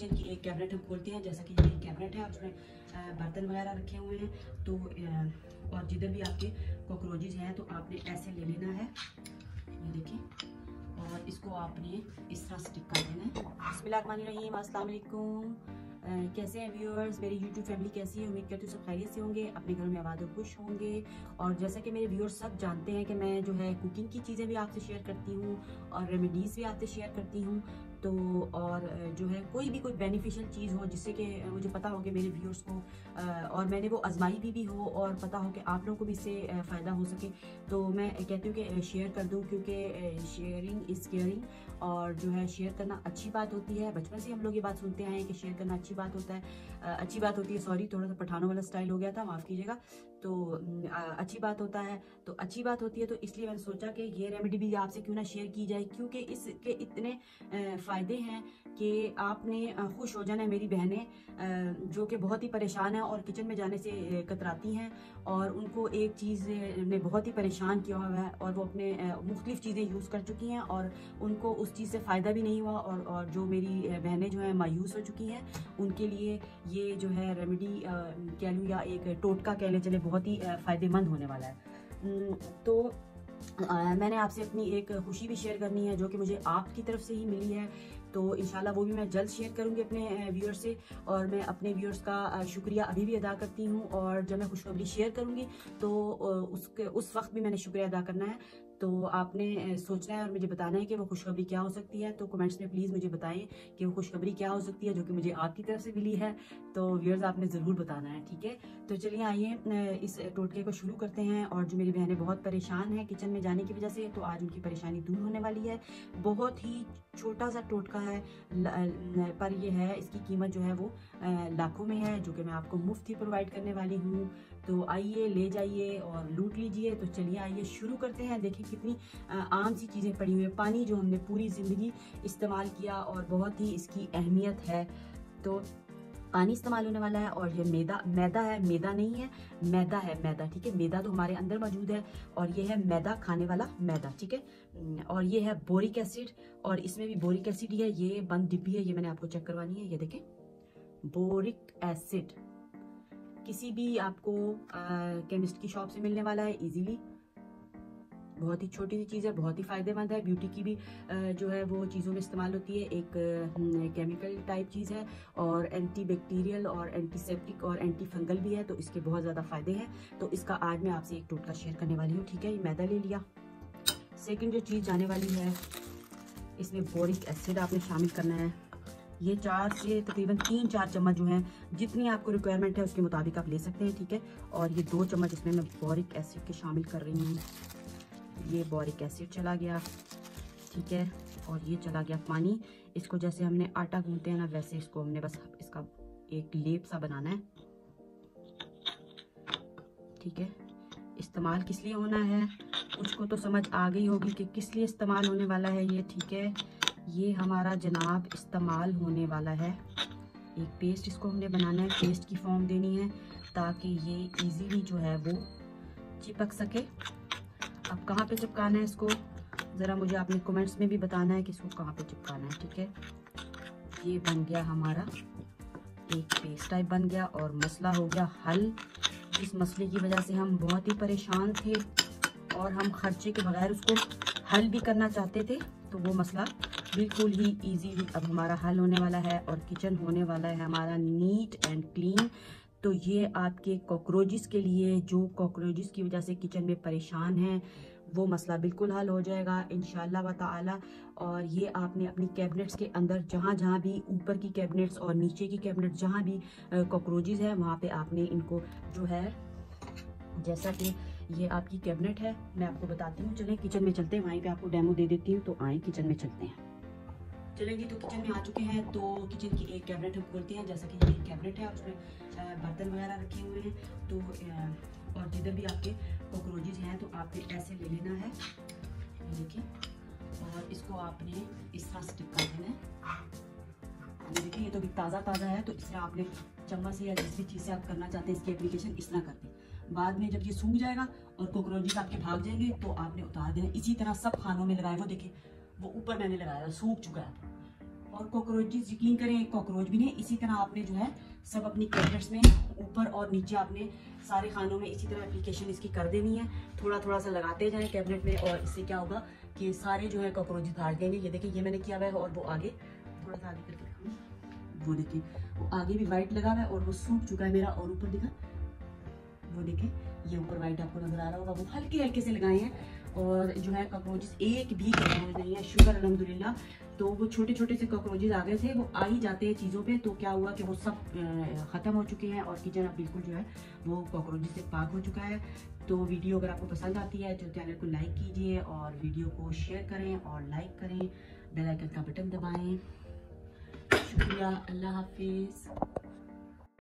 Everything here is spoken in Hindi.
किचन की एक कैबिनेट हम खोलते हैं। जैसा कि ये कैबिनेट है, उसमें बर्तन वगैरह रखे हुए हैं। तो और जिधर भी आपके कॉकरोचेज हैं तो आपने ऐसे ले लेना है, ये देखिए, और इसको आपने इस तरह स्टिक कर देना है। बिस्मिल्लाहिर्रहमानिर्रहीम, अस्सलाम वालेकुम। कैसे हैं व्यूअर्स, मेरी यूट्यूब फैमिली कैसी है? उम्मीद करती हूँ सब खैरियत से होंगे, अपने घर में आबाद और खुश होंगे। और जैसा कि मेरे व्यूअर्स सब जानते हैं कि मैं जो है कुकिंग की चीज़ें भी आपसे शेयर करती हूँ और रेमेडीज़ भी आपसे शेयर करती हूँ। तो और जो है कोई भी कोई बेनिफिशियल चीज़ हो जिससे कि मुझे पता हो कि मेरे व्यूअर्स को और मैंने वो आजमाई भी हो और पता हो कि आप लोगों को भी इससे फ़ायदा हो सके, तो मैं कहती हूँ कि शेयर कर दूँ, क्योंकि शेयरिंग इज़ केयरिंग। और जो है शेयर करना अच्छी बात होती है। बचपन से हम लोग ये बात सुनते आए हैं कि शेयर करना अच्छी बात होता है, अच्छी बात होती है। सॉरी, थोड़ा सा पठानों वाला स्टाइल हो गया था, माफ़ कीजिएगा। तो अच्छी बात होता है, तो अच्छी बात होती है। तो इसलिए मैंने सोचा कि ये रेमेडी भी आपसे क्यों ना शेयर की जाए, क्योंकि इसके इतने फ़ायदे हैं कि आपने खुश हो जाना है। मेरी बहनें जो कि बहुत ही परेशान हैं और किचन में जाने से कतराती हैं और उनको एक चीज़ ने बहुत ही परेशान किया हुआ है और वो अपने मुख्तलिफ चीज़ें यूज़ कर चुकी हैं और उनको उस चीज़ से फ़ायदा भी नहीं हुआ। और जो मेरी बहनें जो हैं मायूस हो चुकी हैं, उनके लिए ये जो है रेमेडी कह लूँ या एक टोटका कह लें चले, बहुत ही फ़ायदेमंद होने वाला है। तो मैंने आपसे अपनी एक खुशी भी शेयर करनी है जो कि मुझे आपकी तरफ से ही मिली है। तो इंशाल्लाह वो भी मैं जल्द शेयर करूंगी अपने व्यूअर्स से। और मैं अपने व्यूअर्स का शुक्रिया अभी भी अदा करती हूँ, और जब मैं खुशखबरी शेयर करूंगी तो उस वक्त भी मैंने शुक्रिया अदा करना है। तो आपने सोचना है और मुझे बताना है कि वो खुशखबरी क्या हो सकती है। तो कमेंट्स में प्लीज़ मुझे बताएं कि वो खुशखबरी क्या हो सकती है जो कि मुझे आपकी तरफ से मिली है। तो व्यूअर्स आपने ज़रूर बताना है, ठीक है? तो चलिए आइए इस टोटके को शुरू करते हैं। और जो मेरी बहनें बहुत परेशान हैं किचन में जाने की वजह से, तो आज उनकी परेशानी दूर होने वाली है। बहुत ही छोटा सा टोटका है, पर ये है, इसकी कीमत जो है वो लाखों में है, जो कि मैं आपको मुफ्त ही प्रोवाइड करने वाली हूँ। तो आइए, ले जाइए और लूट लीजिए। तो चलिए आइए शुरू करते हैं। देखिए कितनी आम सी चीज़ें पड़ी हुई हैं, पानी जो हमने पूरी ज़िंदगी इस्तेमाल किया और बहुत ही इसकी अहमियत है। तो पानी इस्तेमाल होने वाला है। और ये मैदा है, मैदा नहीं है, मैदा है, मैदा, ठीक है? मैदा तो हमारे अंदर मौजूद है और ये है मैदा, खाने वाला मैदा, ठीक है? और ये है बोरिक एसिड, और इसमें भी बोरिक एसिड ही है। ये बंद डिब्बी है, ये मैंने आपको चेक करवानी है। ये देखें, बोरिक एसिड किसी भी आपको केमिस्ट की शॉप से मिलने वाला है इजीली। बहुत ही छोटी सी चीज़ है, बहुत ही फ़ायदेमंद है। ब्यूटी की भी जो है वो चीज़ों में इस्तेमाल होती है। एक केमिकल टाइप चीज़ है और एंटी बैक्टीरियल और एंटीसेप्टिक और एंटी फंगल भी है, तो इसके बहुत ज़्यादा फ़ायदे हैं। तो इसका आज मैं आपसे एक टोटका शेयर करने वाली हूँ, ठीक है? ये मैदा ले लिया। सेकंड जो चीज़ जाने वाली है, इसमें बोरिक एसिड आपने शामिल करना है। ये 4 से तकरीबन 3-4 चम्मच जो हैं, जितनी आपको रिक्वायरमेंट है उसके मुताबिक आप ले सकते हैं, ठीक है? और ये 2 चम्मच इसमें मैं बोरिक एसिड के शामिल कर रही हूँ। ये बोरिक एसिड चला गया, ठीक है? और ये चला गया पानी। इसको जैसे हमने आटा गूंथते हैं ना, वैसे इसको हमने बस इसका एक लेप सा बनाना है, ठीक है? इस्तेमाल किस लिए होना है कुछ को तो समझ आ गई होगी कि किस लिए इस्तेमाल होने वाला है ये, ठीक है? ये हमारा जनाब इस्तेमाल होने वाला है, एक पेस्ट इसको हमने बनाना है, पेस्ट की फॉर्म देनी है ताकि ये इजीली जो है वो चिपक सके। अब कहाँ पे चिपकाना है इसको, ज़रा मुझे आपने कमेंट्स में भी बताना है कि इसको कहाँ पे चिपकाना है, ठीक है? ये बन गया हमारा एक पेस्ट टाइप बन गया और मसला हो गया हल। इस मसले की वजह से हम बहुत ही परेशान थे और हम खर्चे के बगैर उसको हल भी करना चाहते थे। तो वो मसला बिल्कुल ही इजी अब हमारा हल होने वाला है और किचन होने वाला है हमारा नीट एंड क्लीन। तो ये आपके कॉकरोचेस के लिए, जो कॉकरोचेस की वजह से किचन में परेशान हैं, वो मसला बिल्कुल हल हो जाएगा इंशाल्लाह व ताला। और ये आपने अपनी कैबिनेट्स के अंदर जहाँ भी ऊपर की कैबिनेट्स और नीचे की कैबिनेट जहाँ भी कॉकरोचेस है, वहाँ पे आपने इनको जो है, जैसा कि ये आपकी कैबिनेट है, मैं आपको बताती हूँ। चलें किचन में चलते हैं, वहीं पे आपको डेमो दे देती हूँ। तो आए किचन में चलते हैं। चलें जी, तो किचन में आ चुके हैं। तो किचन की एक कैबिनेट हम खोलते हैं। जैसा कि ये कैबिनेट है, उसमें बर्तन वगैरह रखे हुए हैं। तो और जिधर भी आपके कॉकरोचेज हैं तो आपने ऐसे ले लेना है, ये देखिए, और इसको आपने इस तरह स्टिक कर देना है। ये देखिए, ये तो भी ताज़ा है, तो इससे आपने चम्मच से या जिस भी चीज़ से आप करना चाहते हैं इसकी एप्लीकेशन इस तरह कर दें। बाद में जब ये सूख जाएगा और कॉकरोचेज आपके भाग जाएंगे तो आपने उतार देना। इसी तरह सब खानों में लगाए, वो देखिए वो ऊपर मैंने लगाया, सूख चुका है। और कॉकरोचेस यकीन करें कॉकरोच भी नहीं, इसी तरह आपने जो है सब अपनी कैबिनेट्स में ऊपर और नीचे आपने सारे खानों में इसी तरह एप्लीकेशन इसकी कर देनी है। थोड़ा थोड़ा सा लगाते जाएं कैबिनेट में, और इससे क्या होगा कि सारे जो है कॉकरोचेस भाग जाएंगे। ये देखिए ये मैंने किया हुआ है, और वो आगे थोड़ा सा आगे करके दिखाऊं, वो देखिए वो आगे भी वाइट लगा हुआ है और वो सूख चुका है मेरा। और ऊपर दिखा, वो देखिए ये ऊपर वाइट आपको नजर आ रहा होगा, वो हल्के हल्के से लगाए हैं। और जो है कॉकरोचेस एक भी कॉकरोच नहीं है, शुक्र अल्हम्दुलिल्लाह। तो वो छोटे छोटे से कॉकरोचेस आ गए थे, वो आ ही जाते हैं चीज़ों पे, तो क्या हुआ कि वो सब ख़त्म हो चुके हैं और किचन अब बिल्कुल जो है वो कॉकरोचेस से पाक हो चुका है। तो वीडियो अगर आपको पसंद आती है तो चैनल को लाइक कीजिए और वीडियो को शेयर करें और लाइक करें, बेल आइकन का बटन दबाएं। शुक्रिया, अल्लाह हाफिज़।